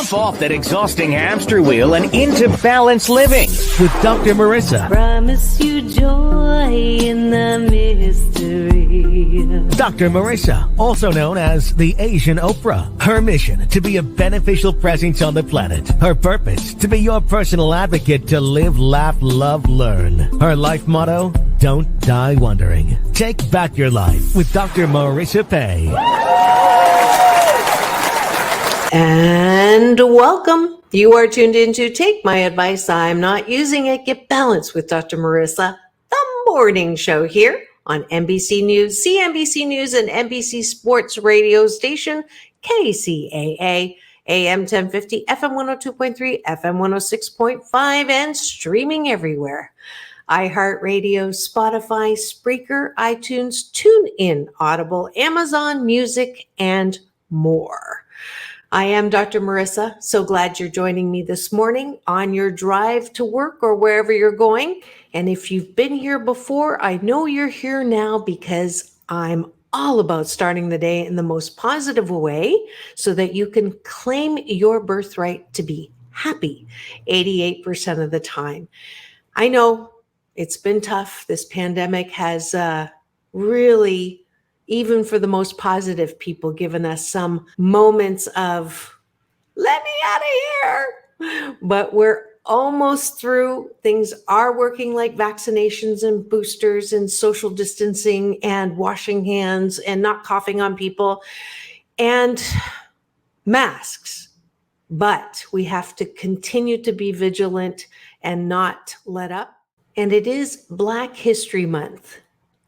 Jump off that exhausting hamster wheel and into balanced living with Dr. Marissa. Promise you joy in the mystery. Dr. Marissa, also known as the Asian Oprah. Her mission, to be a beneficial presence on the planet. Her purpose, to be your personal advocate to live, laugh, love, learn. Her life motto, don't die wondering. Take back your life with Dr. Marissa Pei. And welcome. You are tuned in to Take My Advice. I'm not using it. Get balanced with Dr. Marissa, the morning show here on NBC News, CNBC News, and NBC Sports radio station, KCAA, AM 1050, FM 102.3, FM 106.5, and streaming everywhere. iHeartRadio, Spotify, Spreaker, iTunes, TuneIn, Audible, Amazon Music, and more. I am Dr. Marissa. So glad you're joining me this morning on your drive to work or wherever you're going. And if you've been here before, I know you're here now because I'm all about starting the day in the most positive way so that you can claim your birthright to be happy 88% of the time. I know it's been tough. This pandemic has really, even for the most positive people, given us some moments of, let me out of here. But we're almost through. Things are working, like vaccinations and boosters and social distancing and washing hands and not coughing on people and masks. But we have to continue to be vigilant and not let up. And it is Black History Month.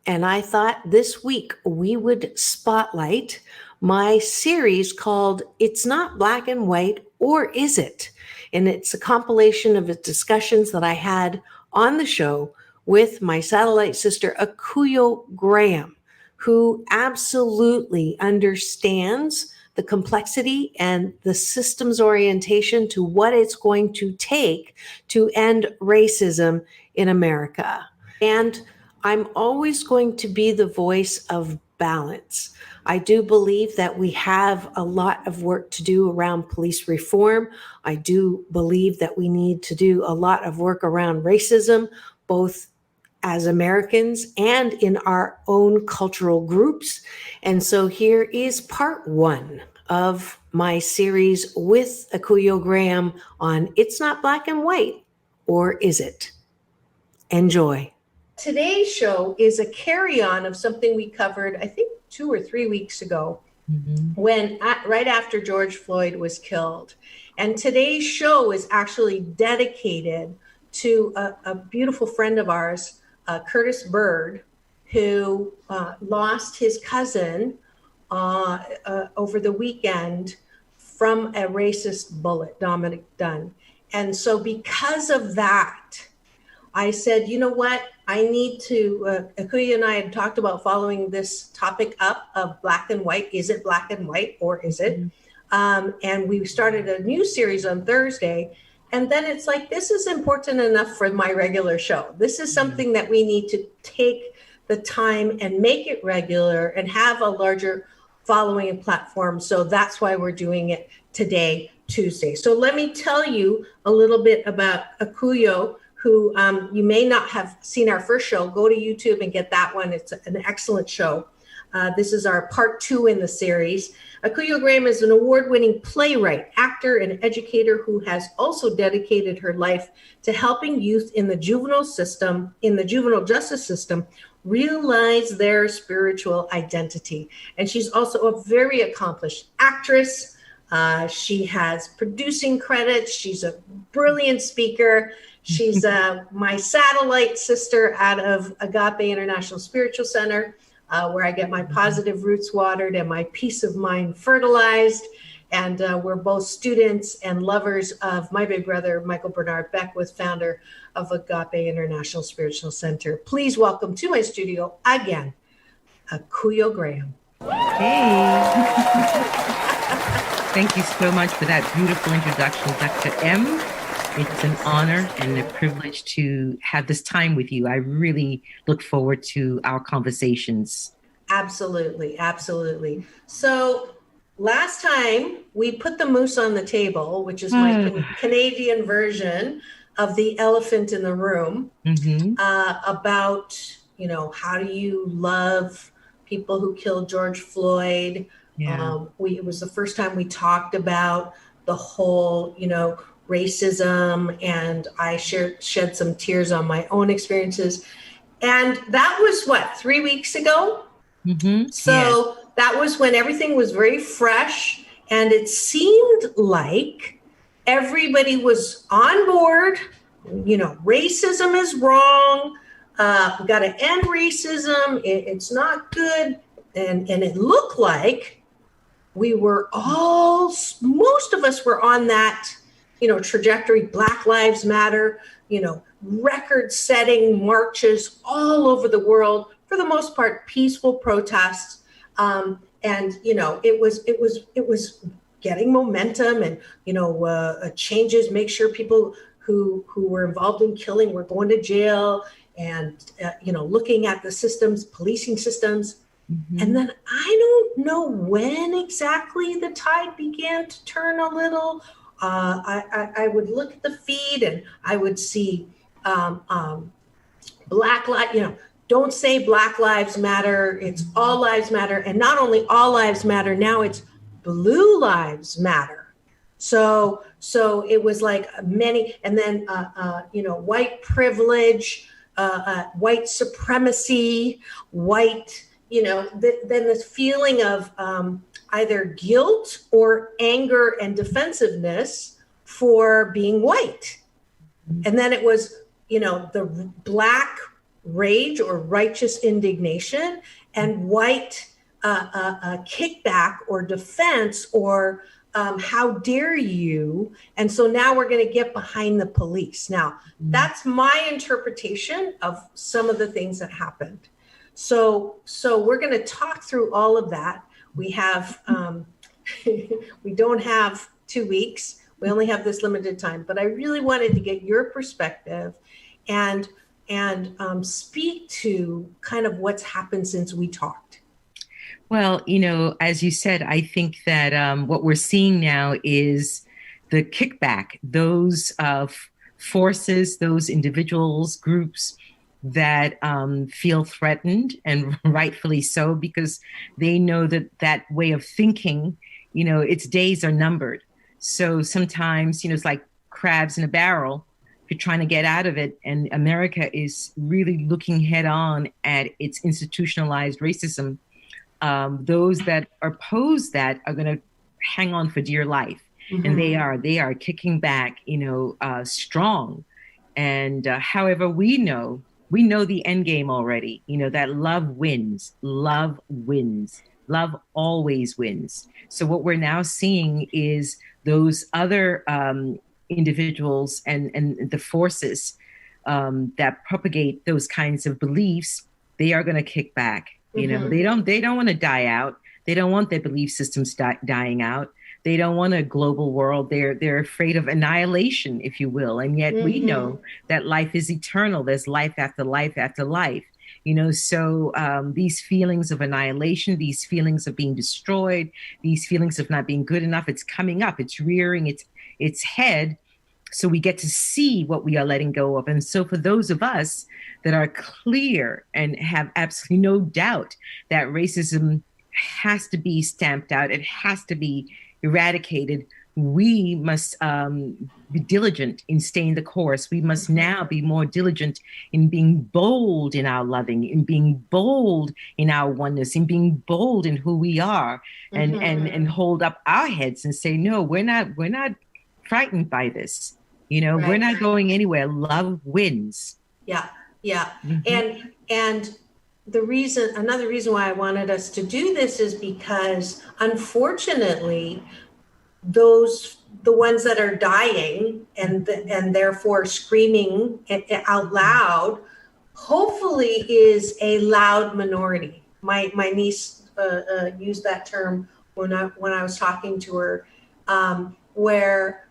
And I thought this week we would spotlight my series called It's Not Black and White, or Is It? And it's a compilation of the discussions that I had on the show with my satellite sister, Akuyoe Graham, who absolutely understands the complexity and the systems orientation to what it's going to take to end racism in America. And I'm always going to be the voice of balance. I do believe that we have a lot of work to do around police reform. I do believe that we need to do a lot of work around racism, both as Americans and in our own cultural groups. And so here is part one of my series with Akuyoe Graham on It's Not Black and White, or Is It? Enjoy. Today's show is a carry-on of something we covered, I think, 2 or 3 weeks ago, when right after George Floyd was killed. And today's show is actually dedicated to a beautiful friend of ours, Curtis Bird, who lost his cousin over the weekend from a racist bullet, Dominic Dunn. And so because of that, I said, you know what? I need to, Akuyoe and I had talked about following this topic up of black and white. Is it black and white, or is it? And we started a new series on Thursday. And then it's like, this is important enough for my regular show. This is something that we need to take the time and make it regular and have a larger following and platform. So that's why we're doing it today, Tuesday. So let me tell you a little bit about Akuyoe, who you may not have seen our first show. Go to YouTube and get that one. It's an excellent show. This is our part 2 in the series. Akuyoe Graham is an award-winning playwright, actor, and educator who has also dedicated her life to helping youth in the juvenile justice system, realize their spiritual identity. And she's also a very accomplished actress. She has producing credits. She's a brilliant speaker. She's my satellite sister out of Agape International Spiritual Center, where I get my positive roots watered and my peace of mind fertilized. And we're both students and lovers of my big brother, Michael Bernard Beckwith, founder of Agape International Spiritual Center. Please welcome to my studio again, Akuyoe Graham. Hey. Thank you so much for that beautiful introduction, Dr. M. It's an honor and a privilege to have this time with you. I really look forward to our conversations. Absolutely, absolutely. So last time we put the moose on the table, which is my Canadian version of the elephant in the room, about, how do you love people who killed George Floyd? Yeah. It was the first time we talked about the whole, racism, and I shed some tears on my own experiences. And that was what, 3 weeks ago? So that was when everything was very fresh, and it seemed like everybody was on board. Racism is wrong. We got to end racism. It's not good. And it looked like we were most of us were on that, trajectory. Black Lives Matter, record-setting marches all over the world, for the most part, peaceful protests. And, it was getting momentum, and, changes, make sure people who were involved in killing were going to jail, and, looking at the systems, policing systems. And then I don't know when exactly the tide began to turn a little. I would look at the feed, and I would see Black Lives, don't say Black Lives Matter, it's All Lives Matter. And not only All Lives Matter, now it's Blue Lives Matter. So it was like many, and then, white privilege, white supremacy, then this feeling of either guilt or anger and defensiveness for being white. And then it was, the Black rage or righteous indignation, and white kickback or defense, or how dare you? And so now we're going to get behind the police. Now, that's my interpretation of some of the things that happened. So we're going to talk through all of that. We have, we don't have 2 weeks. We only have this limited time, but I really wanted to get your perspective and speak to kind of what's happened since we talked. Well, as you said, I think that what we're seeing now is the kickback, those forces, those individuals, groups that feel threatened, and rightfully so, because they know that way of thinking, its days are numbered. So sometimes, it's like crabs in a barrel. If you're trying to get out of it, and America is really looking head on at its institutionalized racism, those that oppose that are going to hang on for dear life. And they are kicking back, strong. And however, we know the end game already, that love wins, love always wins. So what we're now seeing is those other individuals and the forces that propagate those kinds of beliefs, they are going to kick back. They don't want to die out. They don't want their belief systems dying out. They don't want a global world. They're afraid of annihilation, if you will. And yet we know that life is eternal. There's life after life after life. So these feelings of annihilation, these feelings of being destroyed, these feelings of not being good enough, it's coming up. It's rearing its head. So we get to see what we are letting go of. And so for those of us that are clear and have absolutely no doubt that racism has to be stamped out, it has to be eradicated, we must be diligent in staying the course. We must now be more diligent in being bold in our loving, in being bold in our oneness, in being bold in who we are, and hold up our heads and say, no, we're not frightened by this. Right. We're not going anywhere. Love wins. Yeah. And another reason why I wanted us to do this is because, unfortunately, the ones that are dying and therefore screaming out loud, hopefully is a loud minority. My niece used that term when I was talking to her, where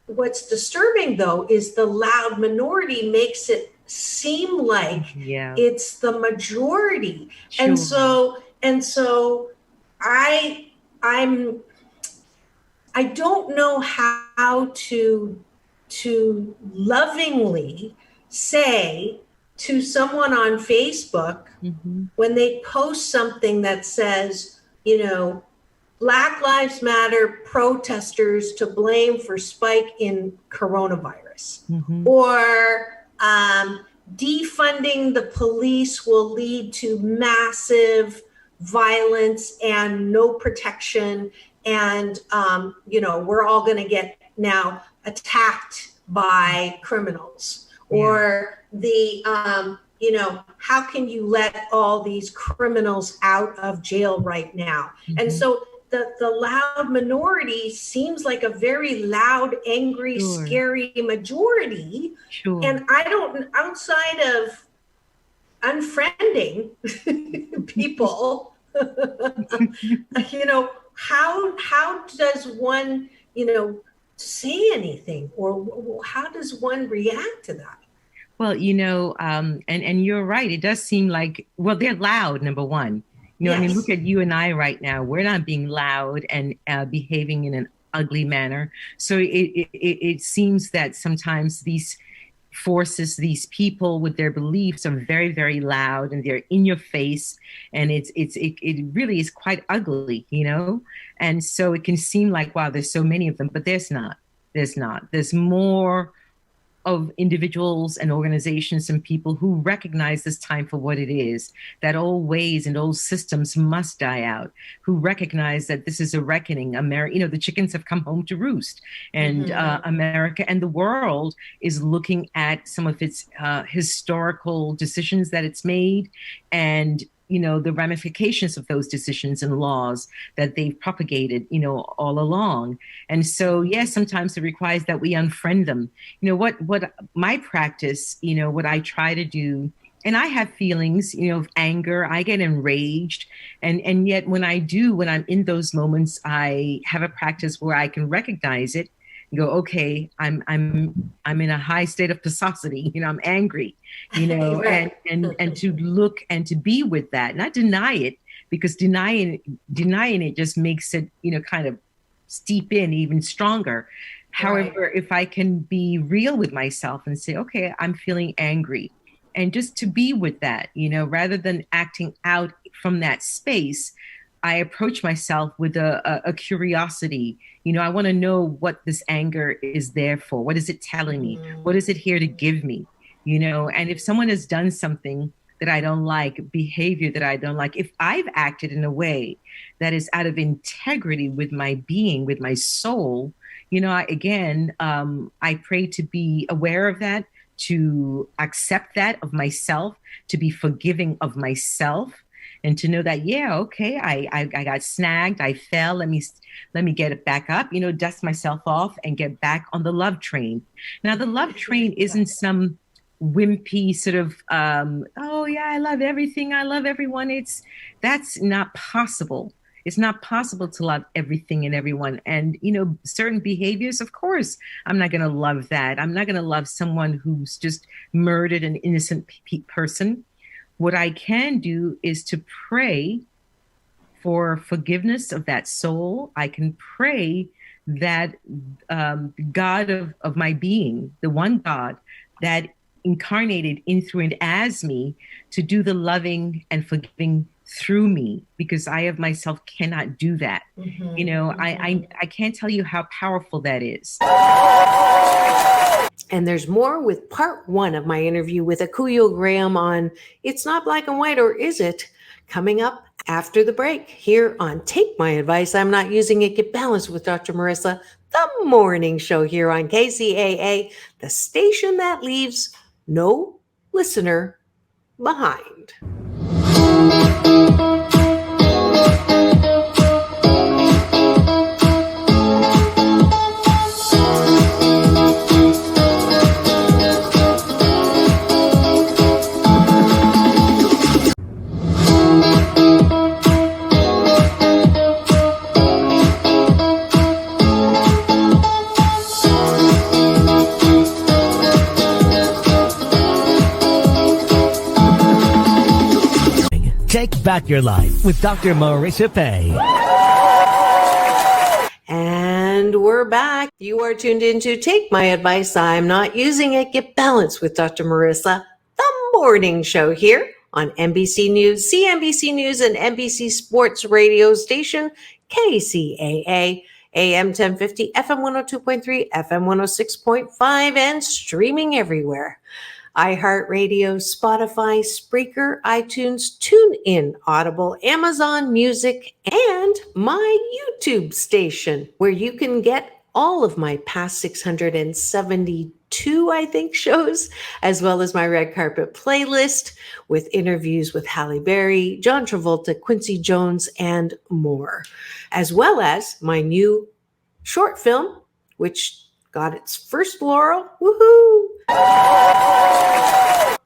what's disturbing though is the loud minority makes it seem like it's the majority. Sure. And so I don't know how to lovingly say to someone on Facebook when they post something that says, Black Lives Matter protesters to blame for spike in coronavirus, or defunding the police will lead to massive violence and no protection. And, we're all going to get now attacked by criminals, or the, how can you let all these criminals out of jail right now? And so the loud minority seems like a very loud, angry, scary majority. And I don't, outside of unfriending people, how does one, say anything, or how does one react to that? Well, and you're right. It does seem like, well, they're loud, number one. I mean, look at you and I right now. We're not being loud and behaving in an ugly manner. So it seems that sometimes these forces, these people with their beliefs are very, very loud, and they're in your face, and it really is quite ugly, And so it can seem like, wow, there's so many of them, but there's not. There's more of individuals and organizations and people who recognize this time for what it is, that old ways and old systems must die out, who recognize that this is a reckoning. The chickens have come home to roost, and America and the world is looking at some of its historical decisions that it's made, and the ramifications of those decisions and laws that they've propagated, all along. And so, yes, sometimes it requires that we unfriend them. What my practice, what I try to do, and I have feelings, of anger, I get enraged. And yet when I'm in those moments, I have a practice where I can recognize it, go, okay, I'm in a high state of viscosity, I'm angry, right. and to look and to be with that, not deny it, because denying it just makes it, kind of steep in even stronger. Right. However, if I can be real with myself and say, okay, I'm feeling angry, and just to be with that, rather than acting out from that space, I approach myself with a curiosity. I want to know what this anger is there for. What is it telling me? What is it here to give me? And if someone has done something that I don't like, behavior that I don't like, if I've acted in a way that is out of integrity with my being, with my soul, I pray to be aware of that, to accept that of myself, to be forgiving of myself. And to know that, I got snagged, I fell, let me get it back up, dust myself off and get back on the love train. Now, the love train isn't some wimpy sort of, I love everything, I love everyone. That's not possible. It's not possible to love everything and everyone. And, certain behaviors, of course, I'm not going to love that. I'm not going to love someone who's just murdered an innocent person. What I can do is to pray for forgiveness of that soul. I can pray that God of my being, the one God that incarnated in, through, and as me, to do the loving and forgiving through me, because I of myself cannot do that. I can't tell you how powerful that is. And there's more with part 1 of my interview with Akuyoe Graham on It's Not Black and White, or Is It? Coming up after the break here on Take My Advice, I'm Not Using It, Get Balanced with Dr. Marissa, the morning show here on KCAA, the station that leaves no listener behind. Back Your Life with Dr. Marissa Pay. And we're back. You are tuned in to Take My Advice. I'm not using it. Get Balance with Dr. Marissa, the morning show here on NBC News, CNBC News, and NBC Sports radio station, KCAA, AM 1050, FM 102.3, FM 106.5, and streaming everywhere. iHeartRadio, Spotify, Spreaker, iTunes, TuneIn, Audible, Amazon Music, and my YouTube station, where you can get all of my past 672, I think, shows, as well as my red carpet playlist with interviews with Halle Berry, John Travolta, Quincy Jones, and more, as well as my new short film, which got its first laurel. Woohoo!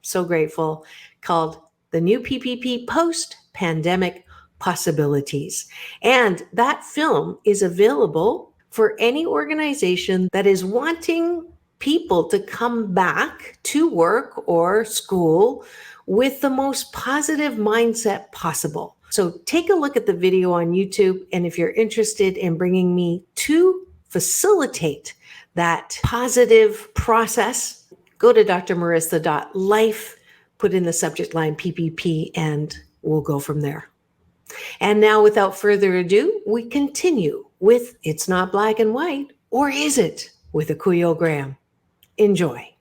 So grateful, called The New PPP Post-Pandemic Possibilities. And that film is available for any organization that is wanting people to come back to work or school with the most positive mindset possible. So take a look at the video on YouTube. And if you're interested in bringing me to facilitate that positive process, go to drmarissa.life, put in the subject line PPP, and we'll go from there. And now, without further ado, we continue with It's Not Black and White, or Is It? With Akuyoe Graham. Enjoy.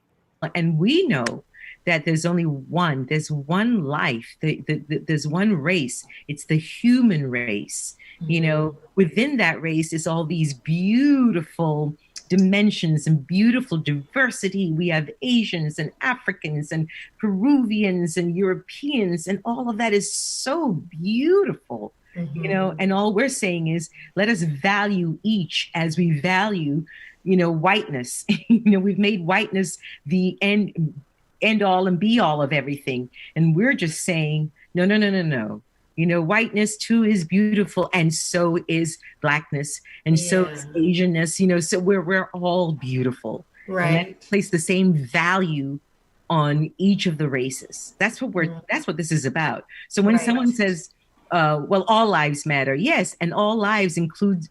And we know that there's one life, there's one race. It's the human race. Mm-hmm. You know, within that race is all these beautiful dimensions and beautiful diversity. We have Asians and Africans and Peruvians and Europeans, and all of that is so beautiful. Mm-hmm. You know, and all we're saying is, let us value each as we value, whiteness. We've made whiteness the end all and be all of everything. And we're just saying, no. Whiteness too is beautiful, and so is blackness, and so is Asianness. So we're all beautiful, right? And place the same value on each of the races. That's what this is about. So when someone says, "Well, all lives matter," yes, and all lives includes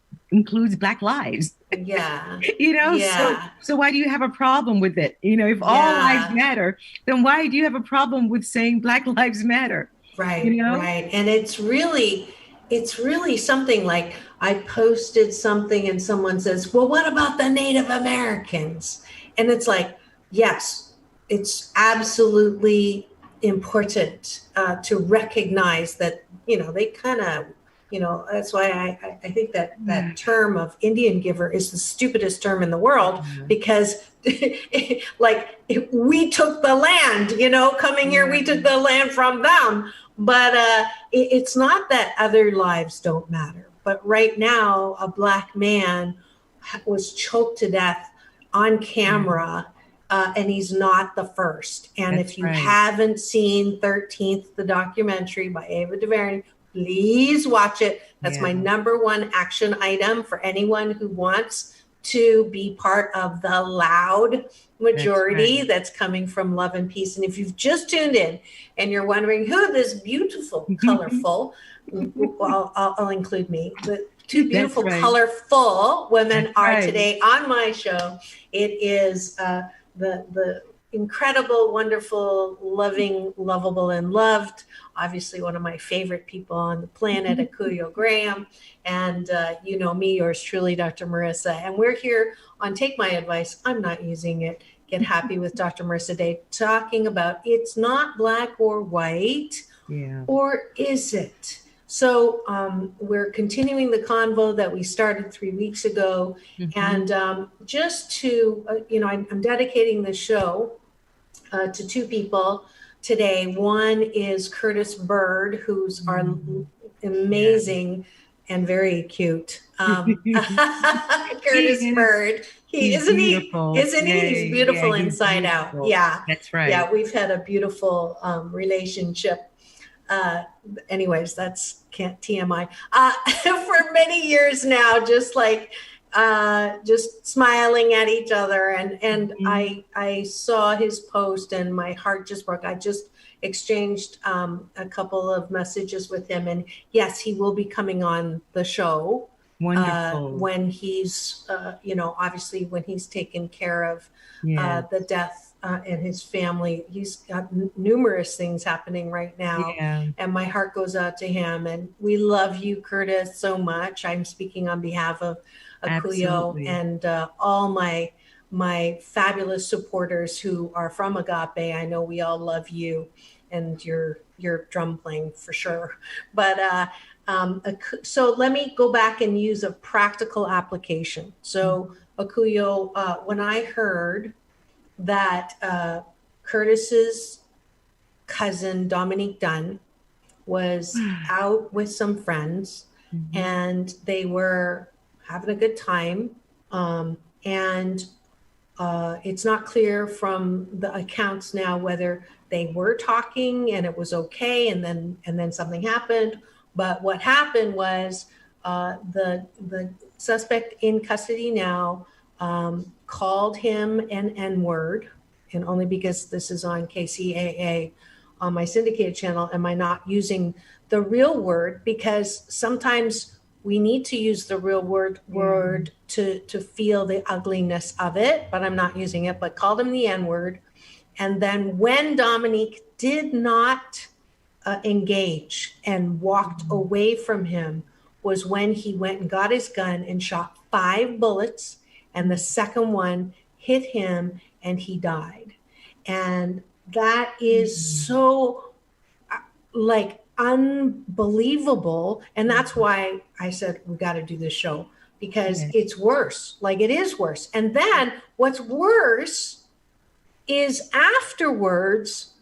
Black lives. Yeah. So why do you have a problem with it? If all lives matter, then why do you have a problem with saying Black lives matter? Right, right. And it's really something like, I posted something and someone says, well, what about the Native Americans? And it's like, yes, it's absolutely important to recognize that, they kind of, that's why I think that term of Indian giver is the stupidest term in the world, because like, we took the land, coming here, we took the land from them. But it's not that other lives don't matter. But right now, a Black man was choked to death on camera, and he's not the first. And if you haven't seen 13th, the documentary by Ava DuVernay, please watch it. That's my number one action item for anyone who wants to be part of the loud majority that's coming from love and peace. And if you've just tuned in and you're wondering who this beautiful, colorful, I'll include me, the two beautiful, colorful women are today on my show. It is the incredible, wonderful, loving, lovable, and loved, obviously one of my favorite people on the planet, Akuyoe Graham, and me, yours truly, Dr. Marissa. And we're here on Take My Advice, I'm not using it, Get Happy with Dr. Marissa Day, talking about it's not black or white, or is it? So we're continuing the convo that we started 3 weeks ago. And just to, I'm dedicating the show to two people today. One is Curtis Bird, who's our amazing and very cute Curtis Bird. Isn't he? He's beautiful inside beautiful. Out. Yeah, that's right. Yeah, we've had a beautiful relationship. Anyways, that's TMI. For many years now, just smiling at each other, and I saw his post and my heart just broke. exchanged a couple of messages with him, and yes, he will be coming on the show Wonderful. when he's, obviously when he's taken care of Yes. the death and his family. He's got numerous things happening right now, Yeah. and my heart goes out to him. And we love you, Curtis, so much. I'm speaking on behalf of Akuyo Absolutely. and all my fabulous supporters who are from Agape. I know we all love you and your drum playing for sure. But so let me go back and use a practical application. So Akuyo, when I heard that Curtis's cousin Dominique Dunn was out with some friends, and they were having a good time, and it's not clear from the accounts now whether they were talking and it was okay, and then something happened. But what happened was the suspect in custody now called him an N-word, and only because this is on KCAA on my syndicated channel am I not using the real word, because sometimes we need to use the real word to feel the ugliness of it, but I'm not using it, but called him the N-word. And then when Dominique did not engage and walked away from him was when he went and got his gun and shot 5 bullets, and the second one hit him and he died. And that is so like unbelievable. And that's why I said, we got to do this show, because it's worse. Like, it is worse. And then what's worse is afterwards,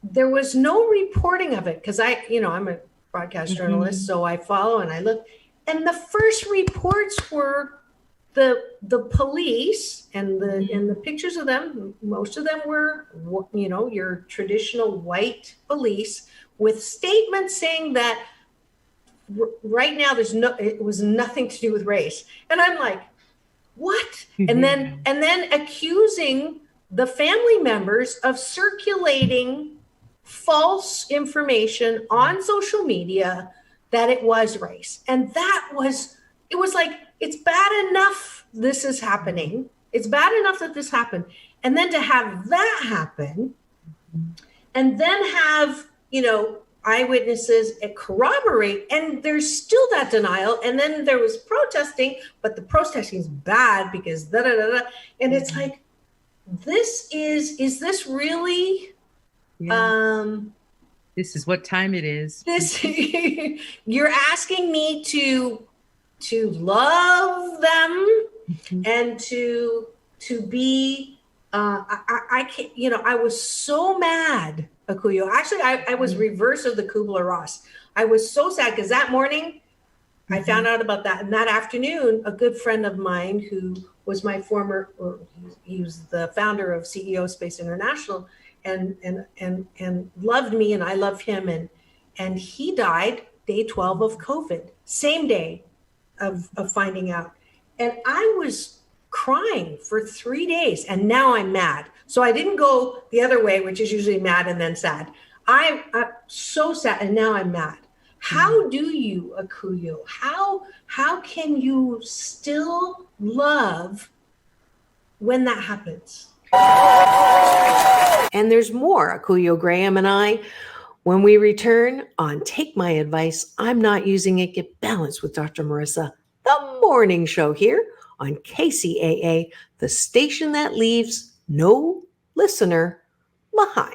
there was no reporting of it. Cause I'm a broadcast journalist, so I follow and I look, and the first reports were the police, and the pictures of them, most of them were, your traditional white police with statements saying that right now it was nothing to do with race. And I'm like, what? And then accusing the family members of circulating false information on social media that it was race. And it was like, it's bad enough this is happening. It's bad enough that this happened. And then to have that happen, and then have, eyewitnesses corroborate, and there's still that denial. And then there was protesting, but the protesting is bad because da-da-da-da. And it's like, is this really, this is what time it is. You're asking me to love them and to be, I can't, I was so mad, Akuyo. Actually, I was reverse of the Kubler-Ross. I was so sad because that morning I found out about that. And that afternoon, a good friend of mine who was my he was the founder of CEO Space International and loved me, and I love him. And he died day 12 of COVID, same day of finding out. And I was crying for 3 days, and now I'm mad. So I didn't go the other way, which is usually mad and then sad. I'm so sad, and now I'm mad. How do you, Akuyo, how can you still love when that happens? And there's more Akuyo Graham and I when we return on Take My Advice, I'm Not Using It, Get Balanced with Dr. Marissa, the morning show here on KCAA, the station that leaves no listener behind.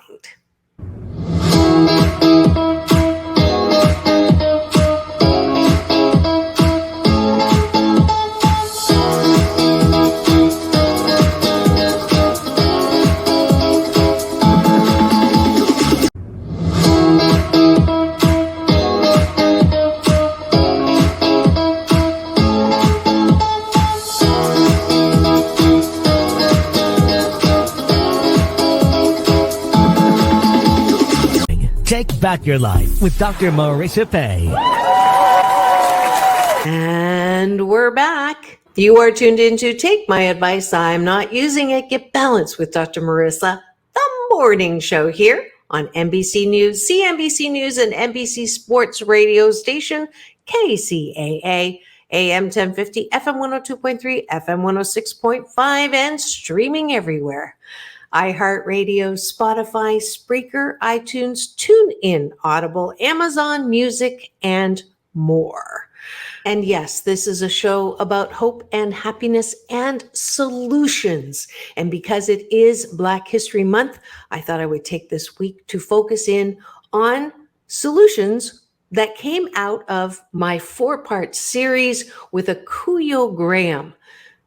Take back your life with Dr. Marissa Pay. And we're back. You are tuned in to Take My Advice, I'm Not Using It, Get Balanced with Dr. Marissa, the morning show here on NBC News, CNBC News, and NBC Sports radio station, KCAA, AM 1050, FM 102.3, FM 106.5, and streaming everywhere. iHeartRadio, Spotify, Spreaker, iTunes, TuneIn, Audible, Amazon Music, and more. And yes, this is a show about hope and happiness and solutions. And because it is Black History Month, I thought I would take this week to focus in on solutions that came out of my 4-part series with Akuyoe Graham.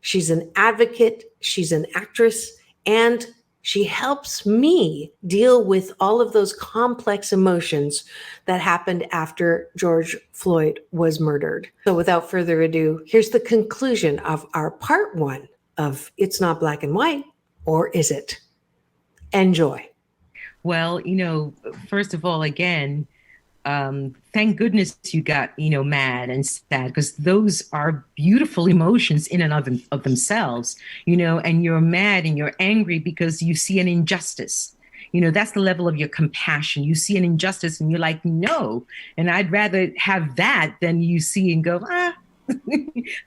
She's an advocate, she's an actress, and she helps me deal with all of those complex emotions that happened after George Floyd was murdered. So without further ado, here's the conclusion of our part 1 of It's Not Black and White, or is it? Enjoy. Well, first of all, again, thank goodness you got, mad and sad, because those are beautiful emotions in and of themselves, and you're mad and you're angry because you see an injustice. That's the level of your compassion. You see an injustice and you're like, no. And I'd rather have that than you see and go,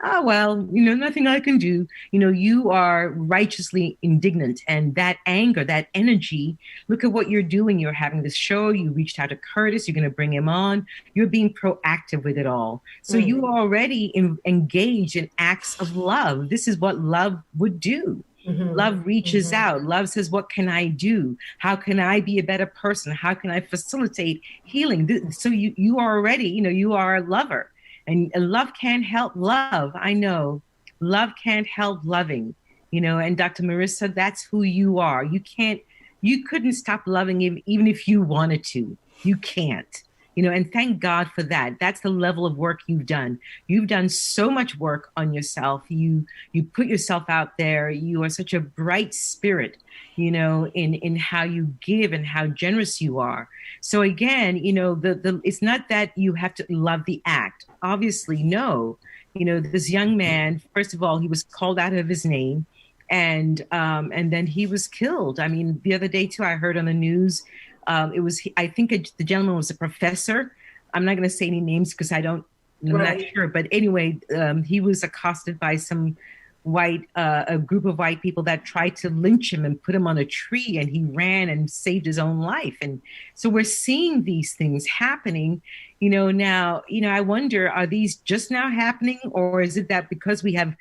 oh, well, nothing I can do. You are righteously indignant, and that anger, that energy, look at what you're doing. You're having this show. You reached out to Curtis. You're going to bring him on. You're being proactive with it all. So you are already engaged in acts of love. This is what love would do. Mm-hmm. Love reaches out. Love says, what can I do? How can I be a better person? How can I facilitate healing? So you are already, you are a lover. And love can't help love. I know. Love can't help loving, and Dr. Marissa, that's who you are. You couldn't stop loving him even if you wanted to. You can't, and thank God for that. That's the level of work you've done. You've done so much work on yourself. You put yourself out there. You are such a bright spirit, in how you give and how generous you are. So again, it's not that you have to love the act. Obviously, no. This young man, first of all, he was called out of his name, and then he was killed. I mean, the other day too, I heard on the news, I think the gentleman was a professor. I'm not going to say any names because I'm not sure. But anyway, he was accosted by some a group of white people that tried to lynch him and put him on a tree, and he ran and saved his own life. And so we're seeing these things happening, now, I wonder, are these just now happening, or is it that because we have,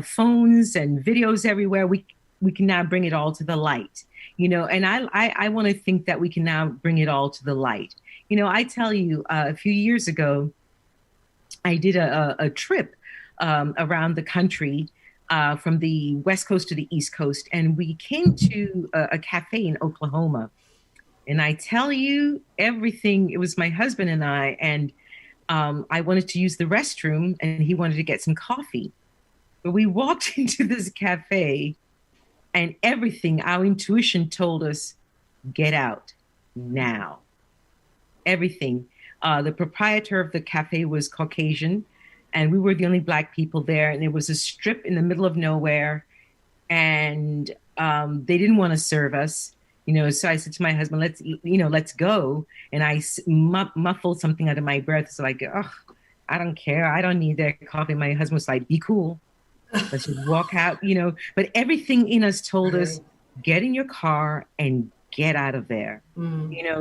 phones and videos everywhere, we can now bring it all to the light, and I want to think that we can now bring it all to the light. I tell you, a few years ago, I did a trip around the country, from the West Coast to the East Coast. And we came to a cafe in Oklahoma. And I tell you everything, it was my husband and I, and I wanted to use the restroom and he wanted to get some coffee. But we walked into this cafe and everything, our intuition told us, get out now. Everything. The proprietor of the cafe was Caucasian, and we were the only Black people there. And it was a strip in the middle of nowhere. And they didn't want to serve us, so I said to my husband, let's go. And I muffled something under my breath. So I go, I don't care. I don't need that coffee. My husband was like, be cool. Let's just walk out, But everything in us told us, get in your car and get out of there.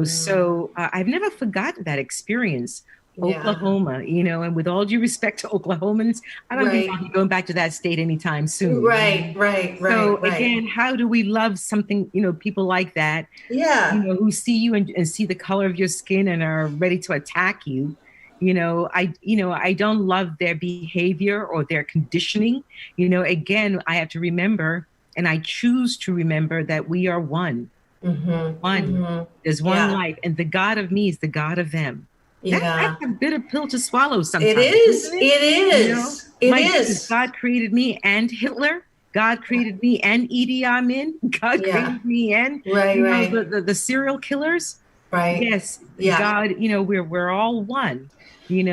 So I've never forgotten that experience. Oklahoma, and with all due respect to Oklahomans, I don't think I'll be going back to that state anytime soon. Right. So again, how do we love something, people like that, who see you and see the color of your skin and are ready to attack you? I don't love their behavior or their conditioning. Again, I have to remember, and I choose to remember, that we are one. One. There's one life, and the God of me is the God of them. That's a bitter pill to swallow sometimes. It is. It is. God created me and Hitler. God created me and Idi Amin. God created me and the serial killers. Right. Yes. God, we're all one. These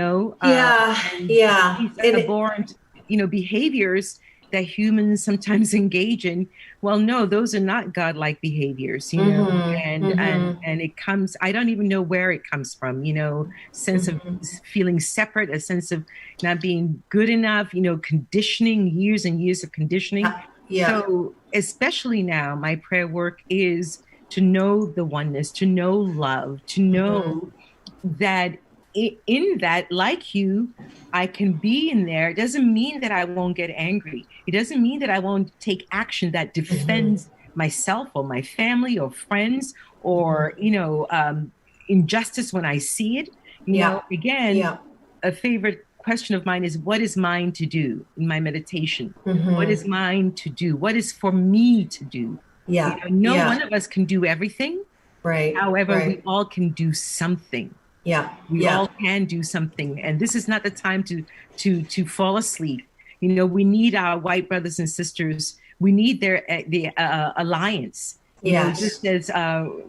abhorrent, behaviors, that humans sometimes engage in, well, no, those are not godlike behaviors, you know, and it comes, I don't even know where it comes from, you know, sense of feeling separate, a sense of not being good enough, you know, conditioning, years and years of conditioning. Yeah. So especially now, my prayer work is to know the oneness, to know love, to know that in that, like you, I can be in there. It doesn't mean that I won't get angry. It doesn't mean that I won't take action that defends myself or my family or friends or, you know, injustice when I see it. You know, again, Yeah. a favorite question of mine is what is mine to do in my meditation? What is mine to do? What is for me to do? You Yeah. know, no Yeah. one of us can do everything. Right. However, we Right. all can do something. Yeah. We Yeah. all can do something, and this is not the time to fall asleep. You know, we need our white brothers and sisters. We need their alliance. You know, Yes. just as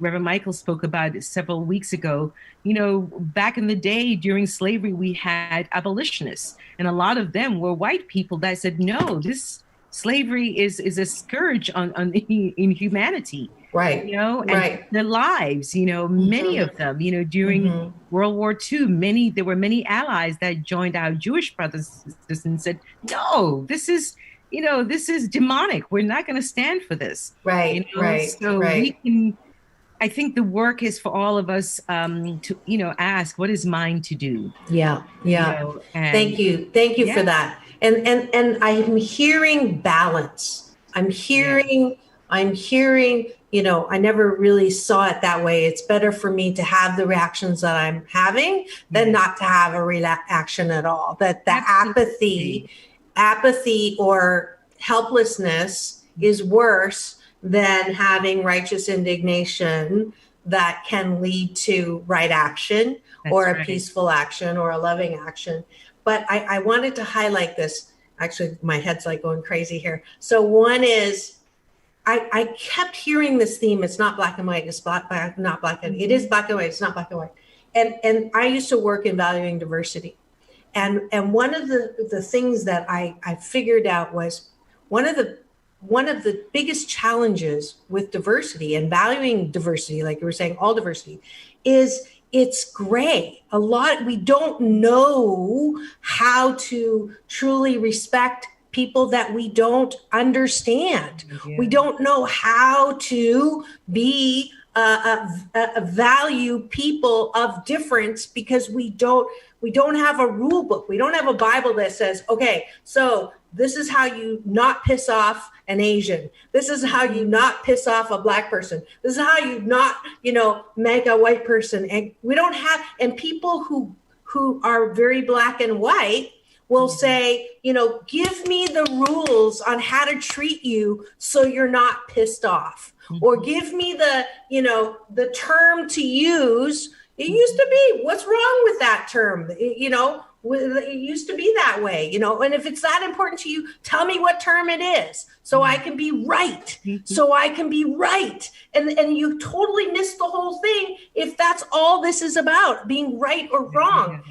Reverend Michael spoke about several weeks ago. You know, back in the day during slavery, we had abolitionists, and a lot of them were white people that said, "No, this slavery is a scourge on in humanity." Right. You know, and Right. their lives, you know, many of them, you know, during World War II, there were many allies that joined our Jewish brothers and sisters and said, no, this is, you know, this is demonic. We're not going to stand for this. You Right. know, Right. so we Right. can, I think the work is for all of us to, you know, ask what is mine to do, Yeah. you Yeah. know, and Thank you. Thank you for yeah, that. And I'm hearing balance. yeah, I'm hearing, you know, I never really saw it that way. It's better for me to have the reactions that I'm having than yeah, not to have a reaction at all. That the absolutely. apathy or helplessness is worse than having righteous indignation that can lead to right action or That's a right. peaceful action or a loving action. But I wanted to highlight this. Actually, my head's like going crazy here. So one is I kept hearing this theme. It's not black and white. It's not black and it is black and white. It's not black and white. And I used to work in valuing diversity. And one of the things that I figured out was one of the biggest challenges with diversity and valuing diversity, like you were saying, all diversity, is it's gray. A lot, we don't know how to truly respect people that we don't understand. Yeah. We don't know how to be value people of difference because we don't have a rule book. We don't have a Bible that says, okay, so this is how you not piss off an Asian. This is how you not piss off a black person. This is how you not, you know, make a white person. And we don't have, and people who are very black and white will say, you know, give me the rules on how to treat you so you're not pissed off. Or give me the, you know, the term to use. It used to be, what's wrong with that term? You know, it used to be that way, you know, and if it's that important to you, tell me what term it is so I can be right. So I can be right. And you totally missed the whole thing if that's all this is about, being right or wrong.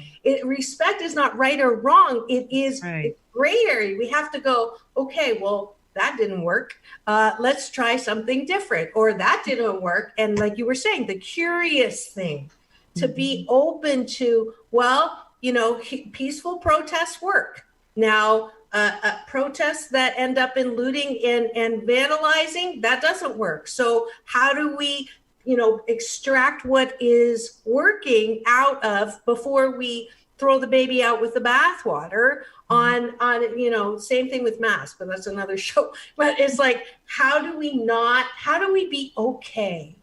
Respect is not right or wrong. It is gray area. We have to go, okay, well, that didn't work. Let's try something different. Or that didn't work. And like you were saying, the curious thing, to be open to, well, you know, peaceful protests work. Now, protests that end up in looting and vandalizing, that doesn't work. So how do we, you know, extract what is working out of before we throw the baby out with the bathwater on, you know, same thing with masks, but that's another show. But it's like, how do we be okay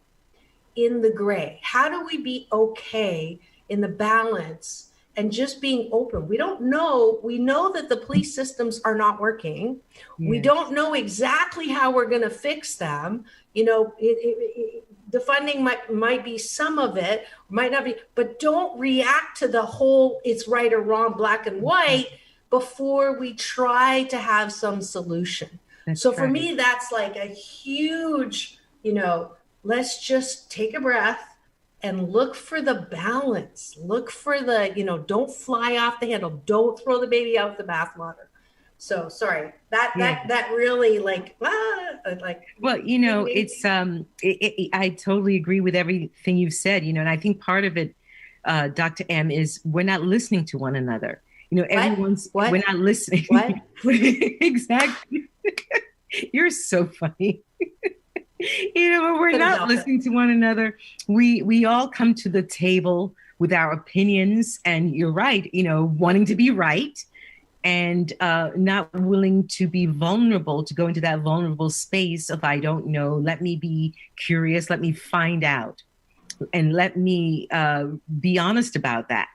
in the gray? How do we be okay in the balance and just being open? We don't know. We know that the police systems are not working. Yes. We don't know exactly how we're going to fix them. You know, the funding might be some of it, might not be, but don't react to the whole it's right or wrong, black and white, before we try to have some solution. So for me, that's like a huge, you know, let's just take a breath and look for the balance. Look for the, you know, don't fly off the handle. Don't throw the baby out with the bathwater. So sorry, that Yeah. that really like Well, it's I totally agree with everything you've said, and I think part of it, Dr. M, is we're not listening to one another. We're not listening. What? Exactly. You're so funny. But we're Couldn't not help it. listening to one another. We all come to the table with our opinions, and you're right, wanting to be right, and not willing to be vulnerable, to go into that vulnerable space of, I don't know, let me be curious, let me find out, and let me be honest about that.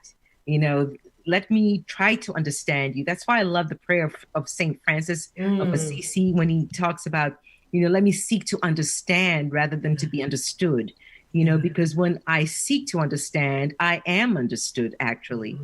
Let me try to understand you. That's why I love the prayer of St. Francis of Assisi, when he talks about, let me seek to understand rather than to be understood. Because when I seek to understand, I am understood, actually.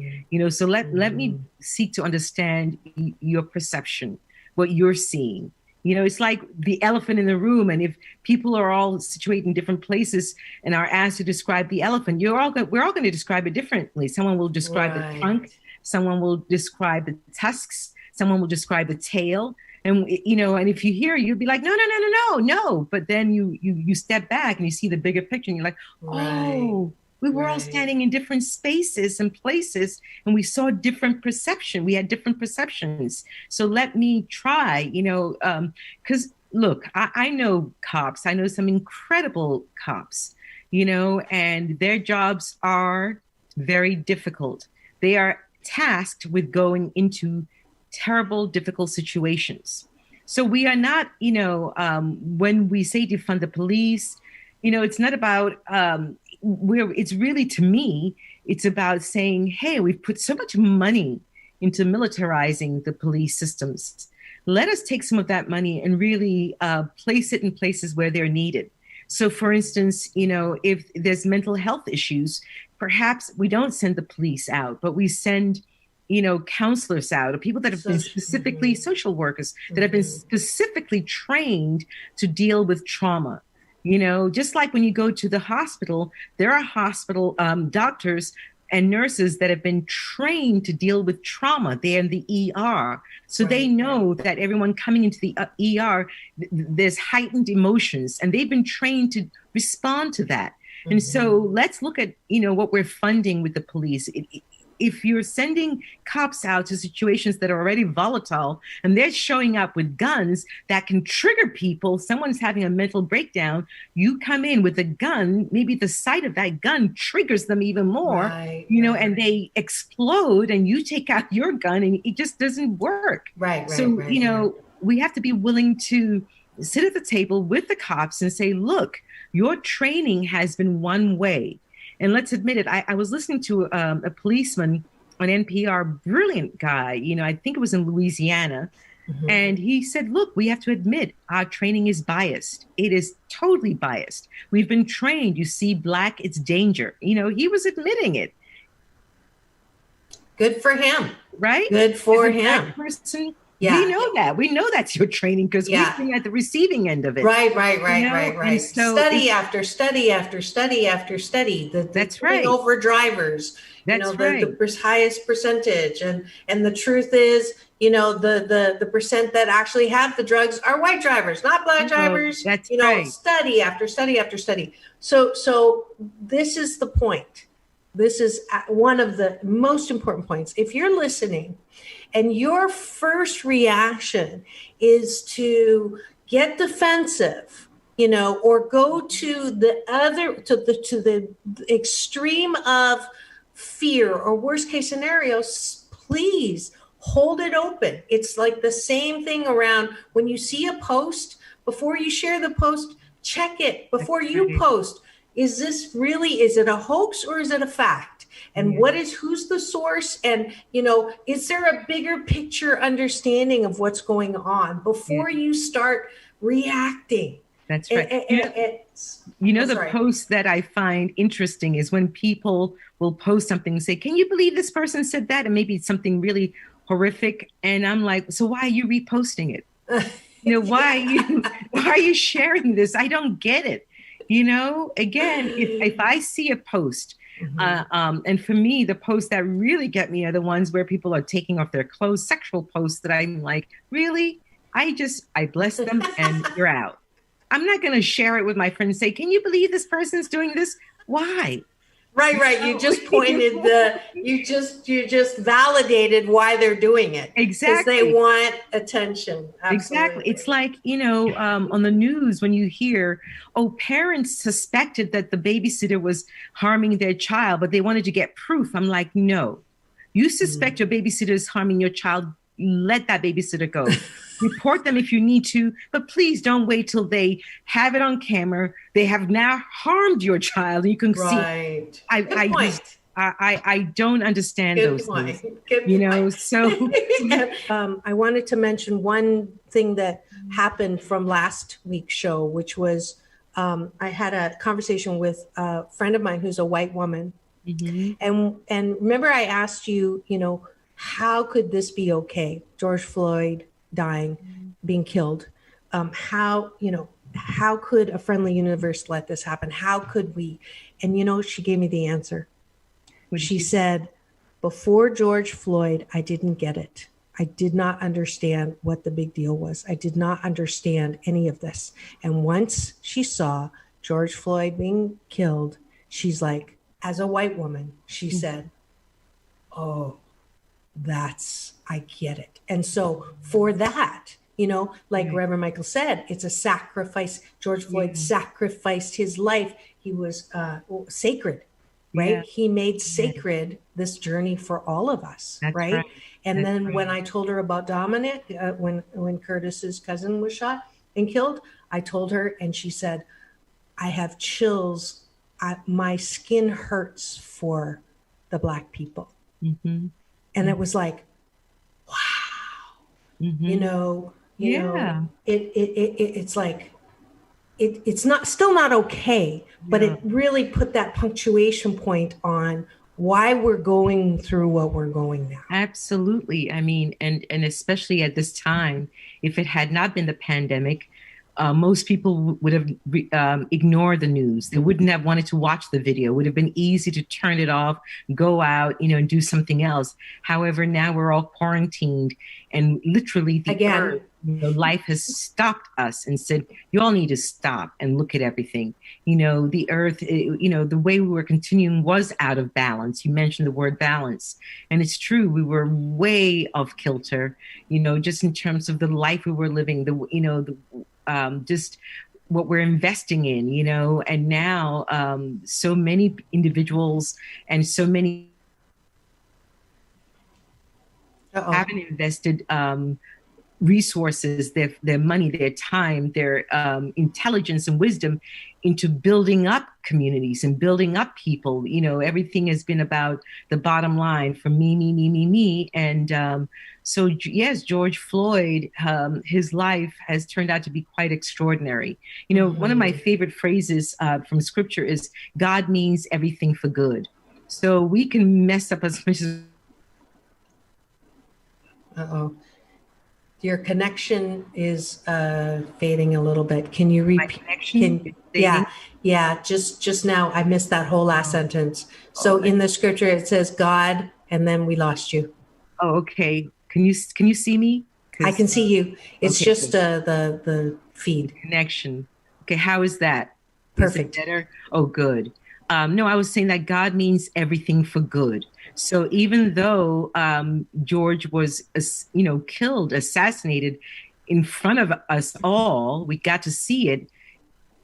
So let me seek to understand your perception, what you're seeing. It's like the elephant in the room. And if people are all situated in different places and are asked to describe the elephant, we're all going to describe it differently. Someone will describe the trunk, someone will describe the tusks, someone will describe the tail. And and if you hear, you'll be like, no. But then you step back and you see the bigger picture, and you're like, oh, we were all standing in different spaces and places, and we saw different perception. We had different perceptions. So let me try, because look, I know cops. I know some incredible cops, and their jobs are very difficult. They are tasked with going into terrible, difficult situations. So we are not, when we say defund the police, it's not about, it's really, to me, it's about saying, hey, we've put so much money into militarizing the police systems. Let us take some of that money and really place it in places where they're needed. So for instance, if there's mental health issues, perhaps we don't send the police out, but we send counselors out, or people that have been specifically, social workers that have been specifically trained to deal with trauma. Just like when you go to the hospital, there are hospital doctors and nurses that have been trained to deal with trauma. They're in the ER. So they know that everyone coming into the ER, there's heightened emotions, and they've been trained to respond to that. And so let's look at, what we're funding with the police. If you're sending cops out to situations that are already volatile and they're showing up with guns that can trigger people, someone's having a mental breakdown, you come in with a gun, maybe the sight of that gun triggers them even more, and they explode, and you take out your gun and it just doesn't work. We have to be willing to sit at the table with the cops and say, look, your training has been one way. And let's admit it, I was listening to a policeman on NPR, brilliant guy, I think it was in Louisiana. And he said, look, we have to admit our training is biased. It is totally biased. We've been trained, you see black, it's danger. He was admitting it. Good for him. Right? Good for him. Person, we know that. We know that's your training because we've been at the receiving end of it. Right. So study after study after study after study. That's right. Over drivers. That's right. The highest percentage, and the truth is, the percent that actually have the drugs are white drivers, not black drivers. That's right. Study after study after study. So this is the point. This is one of the most important points. If you're listening and your first reaction is to get defensive, or go to the extreme of fear or worst case scenarios, please hold it open. It's like the same thing around when you see a post, before you share the post, check it before you post. Is it a hoax or is it a fact? And who's the source? And, is there a bigger picture understanding of what's going on before you start reacting? That's right. The post that I find interesting is when people will post something and say, can you believe this person said that? And maybe it's something really horrific. And I'm like, so why are you reposting it? Why are you sharing this? I don't get it. Again, if I see a post And for me, the posts that really get me are the ones where people are taking off their clothes, sexual posts that I'm like, really? I bless them and you're out. I'm not going to share it with my friends and say, can you believe this person's doing this? Why? Right. You just pointed you just validated why they're doing it. Exactly. Because they want attention. Absolutely. Exactly. It's like, on the news when you hear, parents suspected that the babysitter was harming their child, but they wanted to get proof. I'm like, no, you suspect your babysitter is harming your child. Let that babysitter go. Report them if you need to, but please don't wait till they have it on camera. They have now harmed your child. You can see. I don't understand those things. So I wanted to mention one thing that happened from last week's show, which was I had a conversation with a friend of mine who's a white woman. And remember I asked you, how could this be okay? George Floyd dying, being killed. How could a friendly universe let this happen? How could we? And she gave me the answer. She said, before George Floyd, I didn't get it. I did not understand what the big deal was. I did not understand any of this. And once she saw George Floyd being killed, she's like, as a white woman, she said, oh, I get it. And so for that, Reverend Michael said, it's a sacrifice. George Floyd sacrificed his life. He was sacred, right? Yeah. He made sacred this journey for all of us, right? And then when I told her about Dominic, when Curtis's cousin was shot and killed, I told her, and she said, I have chills. My skin hurts for the Black people. And it was like, wow, it's like, it's still not okay, but it really put that punctuation point on why we're going through what we're going now. Absolutely. I mean, and especially at this time, if it had not been the pandemic, most people would have ignored the news. They wouldn't have wanted to watch the video. It would have been easy to turn it off, go out, and do something else. However, now we're all quarantined, and literally earth, life has stopped us and said, you all need to stop and look at everything. The earth, the way we were continuing was out of balance. You mentioned the word balance, and it's true. We were way off kilter, just in terms of the life we were living, just what we're investing in, and now so many individuals and so many haven't invested resources, their money, their time, their intelligence and wisdom into building up communities and building up people. Everything has been about the bottom line for me. And so, yes, George Floyd, his life has turned out to be quite extraordinary. One of my favorite phrases from scripture is, God means everything for good. So we can mess up as much as... Your connection is fading a little bit. Can you repeat? My connection? Yeah. Just now, I missed that whole last sentence. So in the scripture, it says God, and then we lost you. Oh, okay. Can you see me? I can see you. It's just the feed connection. Okay, how is that? Perfect. Is it better? Oh, good. No, I was saying that God means everything for good. So even though George was, killed, assassinated in front of us all, we got to see it.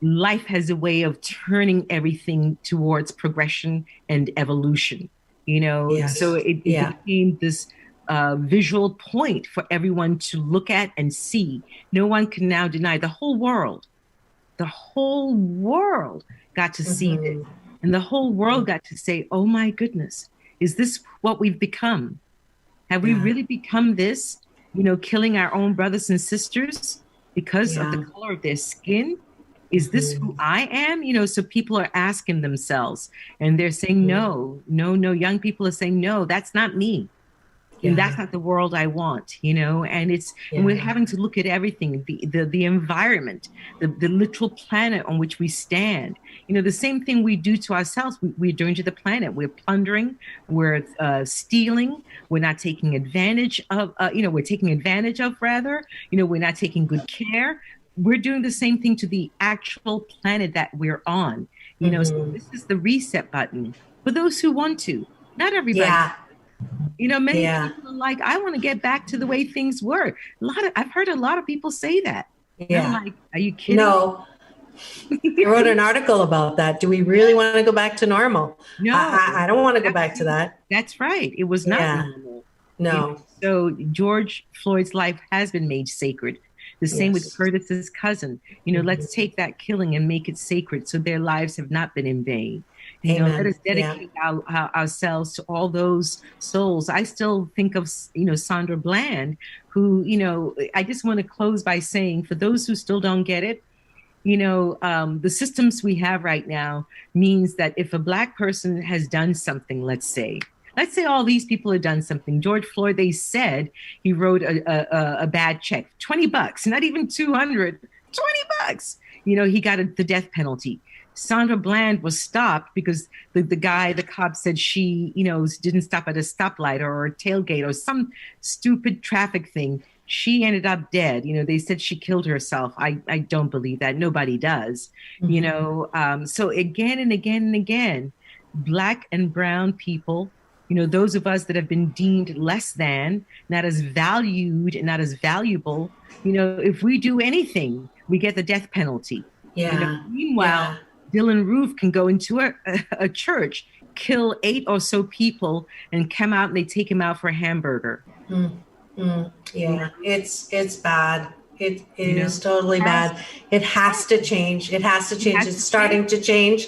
Life has a way of turning everything towards progression and evolution, Yes. So it became this visual point for everyone to look at and see. No one can now deny. The whole world got to see it. And the whole world got to say, oh my goodness, is this what we've become? Have we really become this, killing our own brothers and sisters because of the color of their skin? Is this who I am? So people are asking themselves, and they're saying, no. Young people are saying, no, that's not me. And Yeah. that's not the world I want, and and we're Yeah. having to look at everything, the environment, the literal planet on which we stand. The same thing we do to ourselves, we're doing to the planet. We're plundering, we're stealing, we're not taking advantage of, we're taking advantage of, rather, we're not taking good care. We're doing the same thing to the actual planet that we're on. So Hmm. this is the reset button for those who want to. Not everybody. Yeah. Many Yeah. people are like, I want to get back to the way things were. I've heard a lot of people say that. And I'm Yeah. like, are you kidding No, I wrote an article about that. Do we really want to go back to normal? No, I don't want to go back to absolutely. that. That's right. It was not Yeah. normal. No. So George Floyd's life has been made sacred. The same with Yes. Curtis's cousin. Mhm. Let's take that killing and make it sacred so their lives have not been in vain. Let us Amen. Yeah. dedicate ourselves to all those souls. I still think of, Sandra Bland, who, I just want to close by saying, for those who still don't get it, the systems we have right now means that if a Black person has done something, let's say all these people have done something. George Floyd, they said he wrote a bad check, $20, not even 200, $20. He got the death penalty. Sandra Bland was stopped because the cop said she, didn't stop at a stoplight or a tailgate or some stupid traffic thing. She ended up dead. They said she killed herself. I don't believe that. Nobody does. So again and again and again, Black and brown people, those of us that have been deemed less than, not as valued and not as valuable, if we do anything, we get the death penalty. Yeah. Meanwhile, Yeah. Dylan Roof can go into a church, kill 8 or so people, and come out and they take him out for a hamburger. Mm. Mm. You know, Yeah. It's bad. It you know, is totally has, bad. It has to change. It has to it change. has It's to change. starting to change.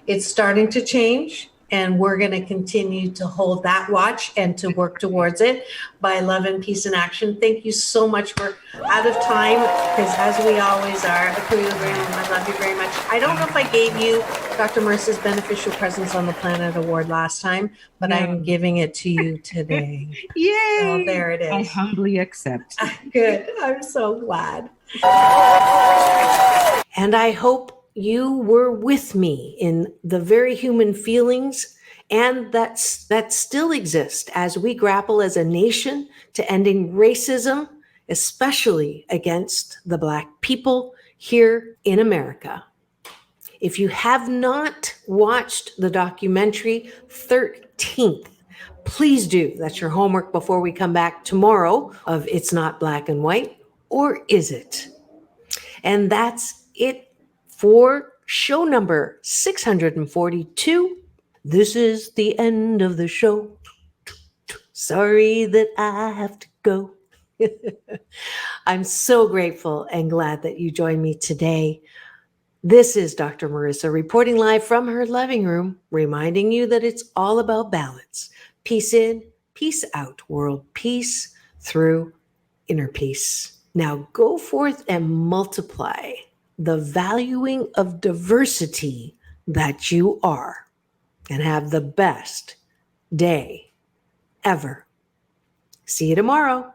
It's starting to change. And we're going to continue to hold that watch and to work towards it by love and peace and action. Thank you so much. We're out of time because, as we always are, Akuyoe, I love you very much. I don't know if I gave you Dr. Marissa's Beneficial Presence on the Planet Award last time, but No. I'm giving it to you today. Yay! So there it I is. humbly accept. Good. I'm so glad. And I hope you were with me in the very human feelings and that still exist as we grapple as a nation to ending racism, especially against the Black people here in America. If you have not watched the documentary 13th, please do. That's your homework before we come back tomorrow of It's Not Black and White, or is it? And that's it for show number 642. This is the end of the show. Sorry that I have to go. I'm so grateful and glad that you joined me today. This is Dr. Marissa reporting live from her living room, reminding you that it's all about balance. Peace in, peace out, world peace through inner peace. Now go forth and multiply the valuing of diversity that you are, and have the best day ever. See you tomorrow.